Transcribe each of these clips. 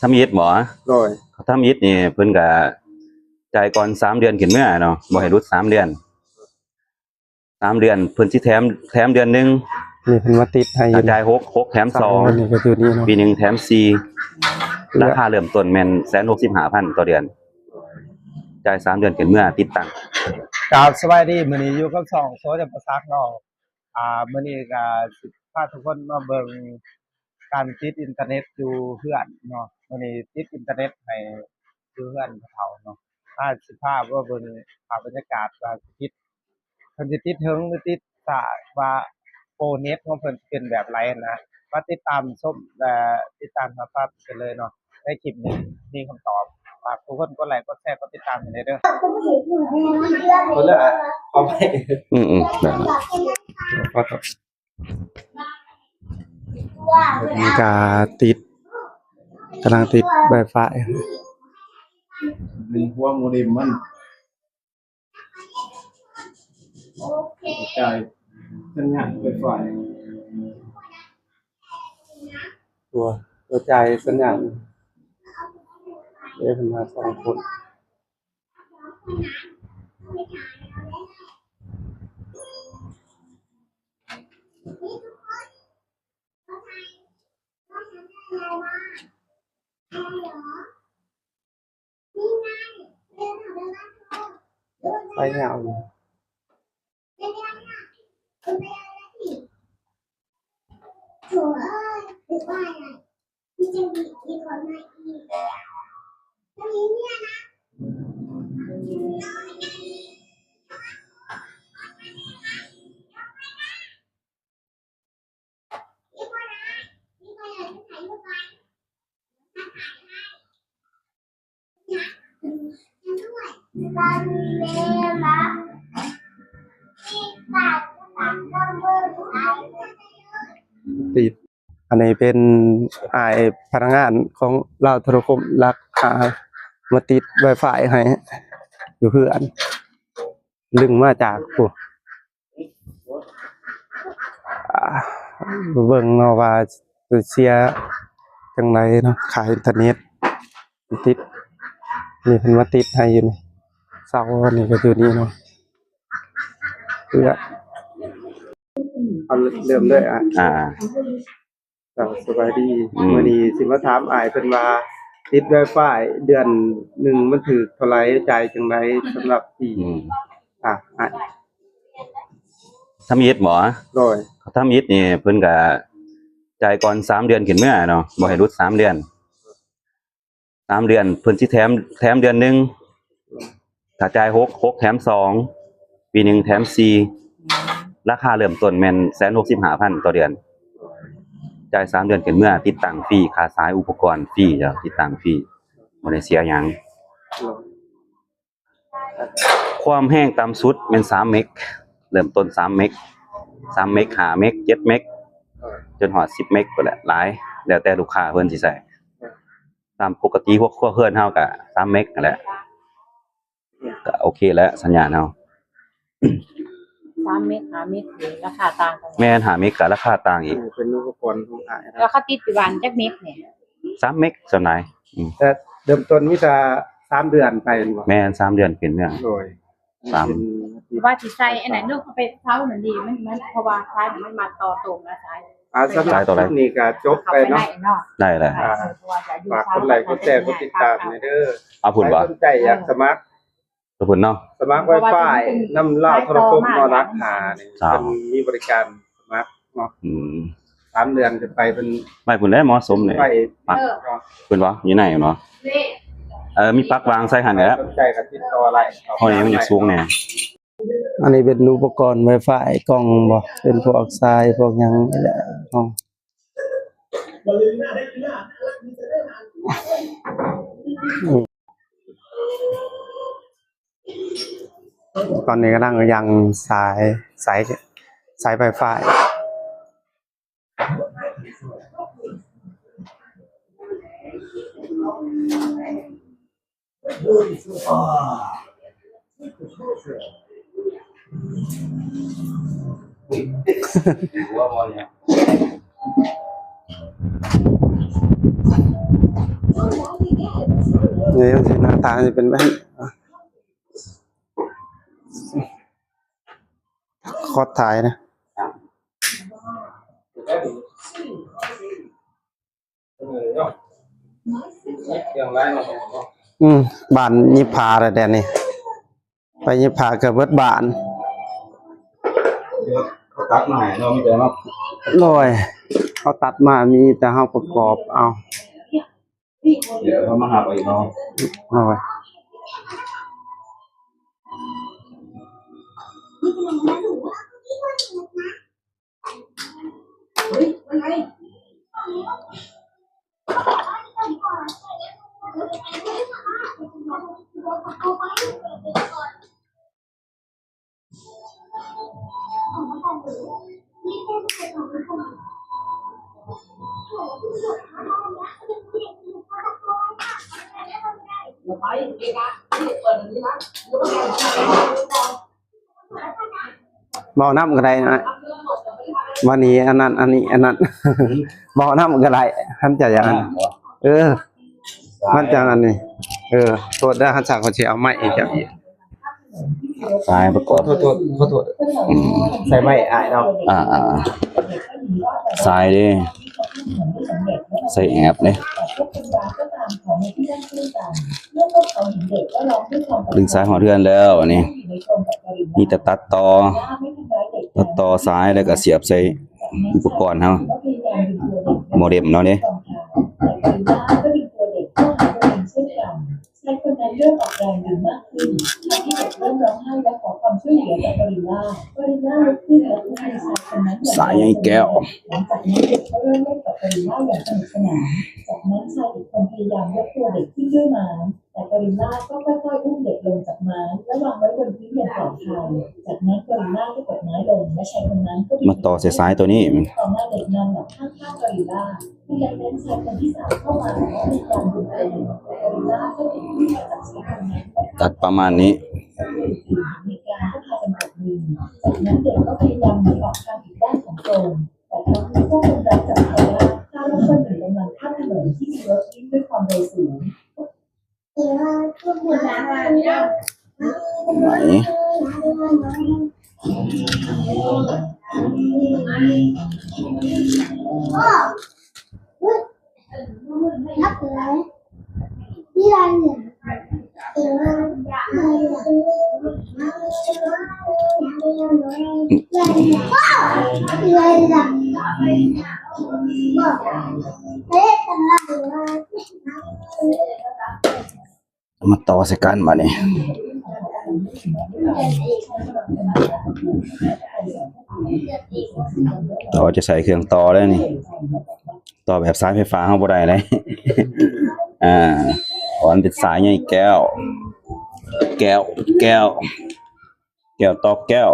ทำอิฐบ่โดยทำอิฐนี่เพิ่นก็จ่ายก่อน3 เดือนขึ้นเมื่อเนาะบ่ให้หลุด3 เดือน3 เดือนเพิ่นสิแถมเดือนนึงนี่เพิ่นมาติดให้จ่าย6แถม2นี่ก็อยู่นี่เนาะปีนึงแถม4ราคาเริ่มต้นแม่น 165,000 ต่อเดือนจ่าย3 เดือนขึ้นเมื่อติดตั้งครับสวัสดีมื้อนี้อยู่กับช่องโซจะประซักเนาะมื้อนี้ก็สิพาทุกคนมาเบิ่งการติดอินเทอร์เน็ตอยู่เฮือนเนาะมื้อนี้ติดอินเทอร์เน็ตให้อยู่เฮือนเขาเนาะสิพาว่าเบิ่งภาพบรรยากาศว่าติดเพิ่นสิติดถึงหรือติดช้าว่าโปรเน็ตของเพิ่นเป็นแบบไรนะมาติดตามชมติดตามรับฟังกันเลยเนาะในคลิปนี้มีคำตอบฝากทุกคนกดไลค์กดแชร์กดติดตามให้เด้อคนละเอาไปได้มีกาติดกำลังติดไวไฟมีหัวโมเด็มมันจ่ายสัญญาณไวไฟตัวใจสัญญาณเดี๋ยวผมมา2 คนไปยาวเลยติดอันนี้เป็นพนักงานของลาวโทรคมรักมาติด Wi-Fi ให้อยู่เพื่อนลึงมาจากผู้เบิ่งเนาะว่าเสียจังไดเนาะขายอินเทอร์เน็ตติดนี่เพิ่นมาติดให้อยู่นี่เสานี่ก็อยู่นี่เนาะเพื่อเอาเริ่มด้วยสบายดีมื้อนี้สิมาถามเพิ่นว่าติด Wi-Fi เดือนหนึ่งมันถูกเท่าไหร่จ่ายจังไดสำหรับที่ทำอิฐบ่โดยทำอิฐนี่เพิ่นก็จ่ายก่อน3 เดือนขึ้นเมื่อเนาะบ่ให้หลุด3 เดือน3 เดือนเพิ่นสิแถมเดือนนึงถ้าจ่าย6แถม2ปีนึงแถม4ราคาเริ่มต้นแม่น 165,000 ต่อเดือนจ่าย3 เดือนขึ้นเมื่อติดตั้งฟรีค่าสายอุปกรณ์ฟรีจ้ะติดตั้งฟรีบ่ได้เสียหยังความแห้งต่ำสุดแม่น3 เมกเริ่มต้น3 เมก5 เมก7 เมกจนฮอด10 เมกพุ่นแหละหลายแล้วแต่ลูกค้าเพิ่นสิใช้ตามปกติพวกครัวเรือนเฮาก็3 เมกนั่นแหละก็โอเคแล้วสัญญาณเฮา3 เมก5 เมกราคาต่างกันแม่น5 เมกก็ราคาต่างอีกเป็นอุปกรณ์ของแล้วเขาติดอยู่บ้านจักเมกเนี่ย3 เมกส่วนไหนแต่เริ่มต้นมีแต่3 เดือนไปบ่แม่น3 เดือนขึ้นเนี่ยโดยว่าสิใส่อันไหนลูกเขาไปเท้านั่นดีมันเพราะว่าท้ายมันมาต่อตรงนะท้ายสำหรับนี่ก็จบไปเนาะได้เลยฝากกดไลค์กดแชร์กดติดตามให้เด้อพุ่นบ่สนใจอยากสมัครพุ่นเนาะสมัคร Wi-Fi นำลาวโทรคมนรักนี่เพิ่นมีบริการสมัครเนาะ3 เดือนขึ้นไปเพิ่นไม่พุ่นได้เหมาะสมเนี่ยปักพุ่นบ่อยู่ไหนเนาะมีปลั๊กวางใส่หั่นแล้วสนใจก็ติดต่ออะไรเฮานี่มันอยู่สูงแน่อันนี้เป็นอุปกรณ์ Wi-Fi กล้องบ่เป็นพวกทรายพวกหยังนี่แหละตอนนี้กำลังยังสายไฟฟ้า นี่สิหน้าตาจะเป็นแบบคอดถ่ายนะบ้านยิพาอะไรแดนนี่ไปยิพาเกือบเบิดบ้าน เขาตัดมาให้เรามีแต่ว่า ลอยเขาตัดมามีแต่เฮาประกอบเอา เดี๋ยวเขามาหาไปอีกเนาะ ลอยบ่อน้ำก็ได้นะวันนี้อันนั้นอันนี้อันนั้น บ่อน้ำก็ได้ท่านจะอย่างนั้นมันจะอันนี้ตัวได้ท่านสั่งเขาสิเอาไม้อีกอย่างอีก สายประกอบ ขอโทษใส่ไม้อายเนาะ สายดิใส่แอบเลยดึงสายหัวเรือนแล้วอันนี้นี่จะตัดต่อสายแล้วก็เสียบใส่อุปกรณ์เฮาโมเด็มเนาะนี่ ในคนนั้นเริ่มออกแรงดื่มมากขึ้นทำให้เด็กเริ่มร้องไห้และขอความช่วยเหลือจากกอริลลาลุกขึ้นและพูดให้ชายคนนั้น สายใหญ่แก้ว หลังจากนั้นเด็กก็เริ่มเล่นกับกอริลลาอย่างสนุกสนานจากนั้นชายอีกคนพยายามยกตัวเด็กขึ้นด้วยไม้แต่กอริลลาก็ค่อยๆอุ้มเด็กลงจากไม้และวางไว้บนพื้นอย่างปลอดภัยจากนั้นกอริลลาก็กดไม้ลงและชายคนนั้นก็ มาต่อสายตัวนี้ ต่อมาเด็กนอนหลับข้างๆกอริลลาที่ยังเป็นชายคนที่สามเข้ามาและมีการดูแลกอริลลาก็ติดขึ้นมาจากชายคนนั้น ตัดประมาณนี้ มีการก็พากันปรบมือจากนั้นเด็กก็พยายามหนีออกทางอีกด้านของโรงแต่ครั้งนี้ก็เป็นรักจับใจได้ถ้าว่าคนหนึ่งกำลังข้ามถนนที่มีรถวิ่งด้วยความเร็วสูง ไหน đi ra nhỉมาต่อใส่กันมานี่ต่อจะใส่เครื่องต่อแล้วนี่ต่อแบบสายไฟฟ้าเฮาบ่ได้เลย ขอนเป็นสายใหญ่แก้วต่อแก้ว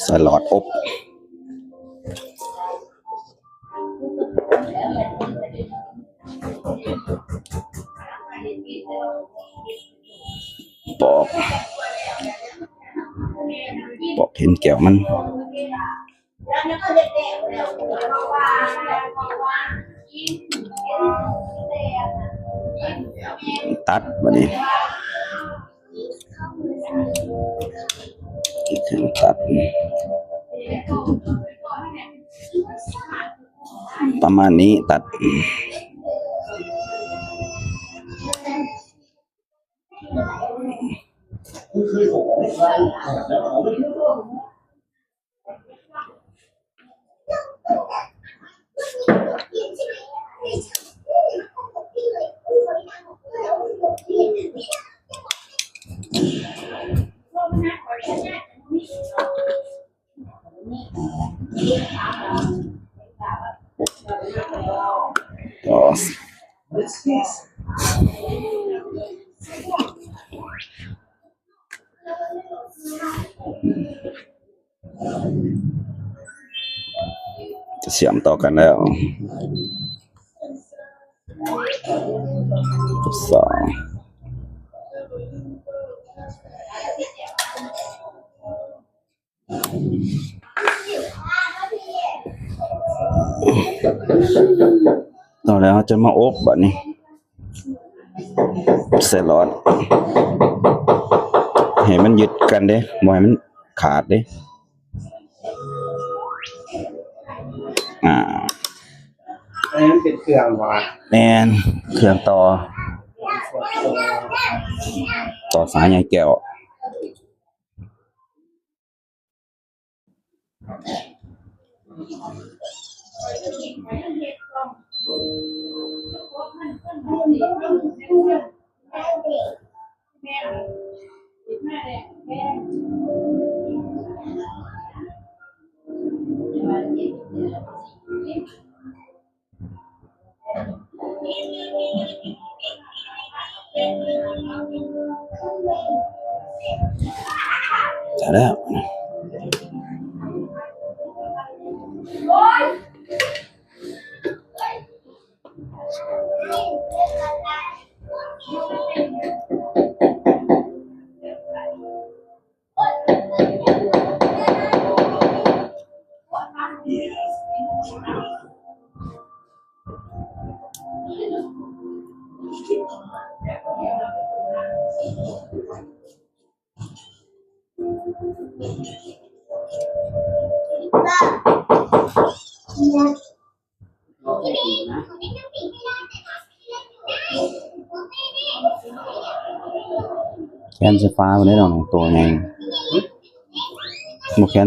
สลอดอบปอกเห็นแก้วมันตัดมาดิเครื่องตัดประมาณนี้ตัดต่อจะเชื่อมต่อกันแล้วสอง ต่อแล้วเราจะมาอบบัดนี้ใส่หลอดให้มันยึดกันเด้บ่ให้มันขาดเด้อ่า อันนี้มันเป็นเครื่องว่า แม่นเครื่องต่อสายใหญ่แก้วจะแล้วแขนไฟฟ้าบ่ได้ดอกตัวใหญ่บ่แขน